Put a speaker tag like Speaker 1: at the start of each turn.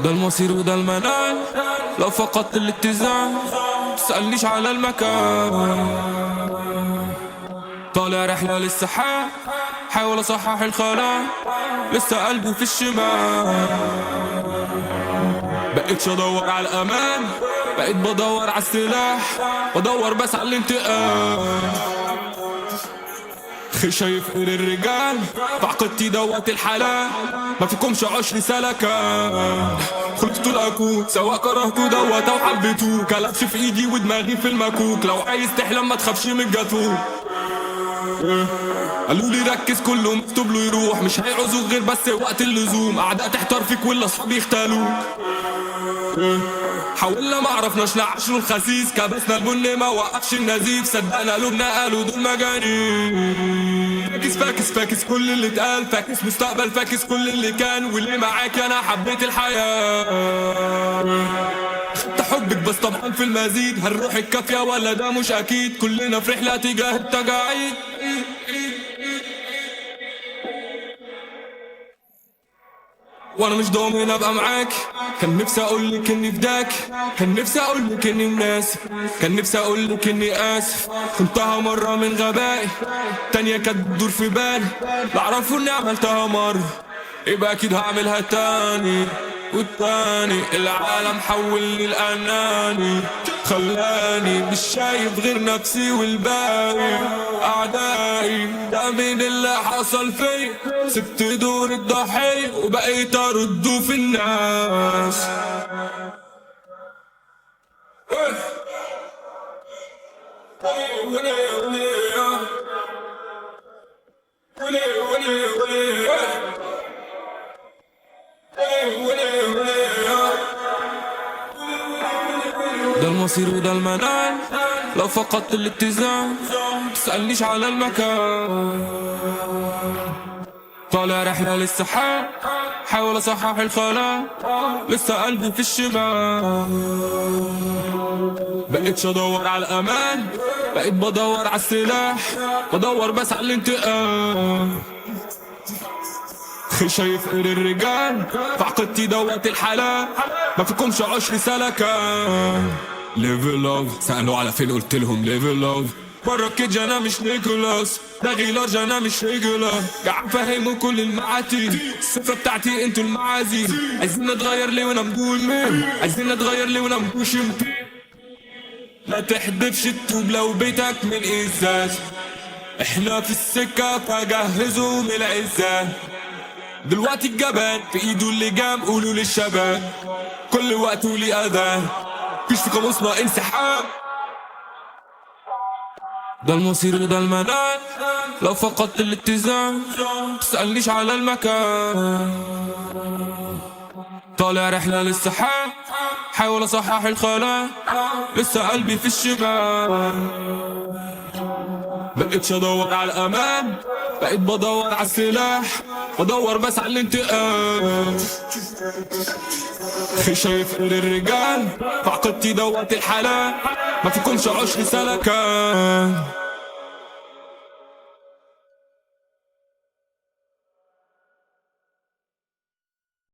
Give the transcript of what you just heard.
Speaker 1: ده المصير وده المنال، لو فقدت الاتزان تسألنيش على المكان. طالع رحلة للسحاب، حاول اصحح الخلاء، لسه قلبي في الشمال. بقيتش ادور على الامان، بقيت بدور على السلاح، بدور بس على الانتقام. شايف غير الرجال بعقدتي دوت الحلال، ما فيكمش 20 سلكان. خلقتوا الاكون سواء كرهتوا دوت او حبيتوه، كلبش في ايدي ودماغي في المكوك، لو عايز تحلم ما تخافش من الجاتوه. قالوا لي ركز كله مكتوب له يروح، مش هيعوزوك غير بس وقت اللزوم، اعداء تحتار فيك ولا اصحابي يختالوك. حاولنا ما عرفناش نعشروا الخسيس، كبسنا البن ما وقفش النزيف، صدقنا قلوبنا قالوا دول مجانين. فاكس فاكس فاكس كل اللي اتقال، فاكس مستقبل، فاكس كل اللي كان، واللي معاك انا حبيت الحياة. خدت حبك بس طبعا في المزيد، هالروح الكافية ولا ده مش اكيد، كلنا في رحلة تجاه التجاعيد. وانا مش ضامن ابقى معاك، كان نفسي اقولك اني فداك، كان نفسي اقولك اني مناسب، كان نفسي اقولك اني اسف. كنتها مرة من غبائي، تانية كانت بتدور في بالي، لا اعرفوا اني عملتها مرة يبقى اكيد هعملها تاني والتاني. العالم حولني الاناني، خلاني مش شايف غير نفسي والباقي اعدائي. ده من اللي حصل فيا، سبت دور الضحية وبقيت ارده في الناس. ده المصير وده المنال، لو فقدت الاتزان تسألنيش على المكان. طالع رحلة للسحاب، حاول اصحح الخلاء، لسه قلبي في الشمال. بقيتش ادور على الامان، بقيت بدور على السلاح، بدور بس على الانتقام. شايف غير الرجال بعقدتي دوت الحلال، ما فيكمش 20 سلكان. ليفل لوف سألوا على فين قلت لهم ليفل لوف. برا كيج انا مش نيكولاس، ده غيلاج انا مش ريجولار، قاعد فاهموا كل المعاتي، السفرة بتاعتي انتوا المعازي. عايزين نتغير ليه وانا مقول مين، عايزين نتغير ليه وانا مقولش يمكن. لا تحدفش الطوب لو بيتك من ازاز، احنا في السكة فجهزوا من العزال. دلوقتي الجبان في ايده اللي جام، قولوا للشباب كل وقت ولي اذان، مفيش في قاموسنا انسحاب. ده المصير وده المنال، لو فقدت الاتزان تسألنيش على المكان. طالع رحلة للسحاب، حاول اصحح الخلاء، لسه قلبي في الشمال. بقيتش ادور على الامان، بقيت بدور على السلاح، بدور بس على الانتقام. شايف غير الرجال بعقدتي دوت الحلال، ما فيكمش 20 سلكان.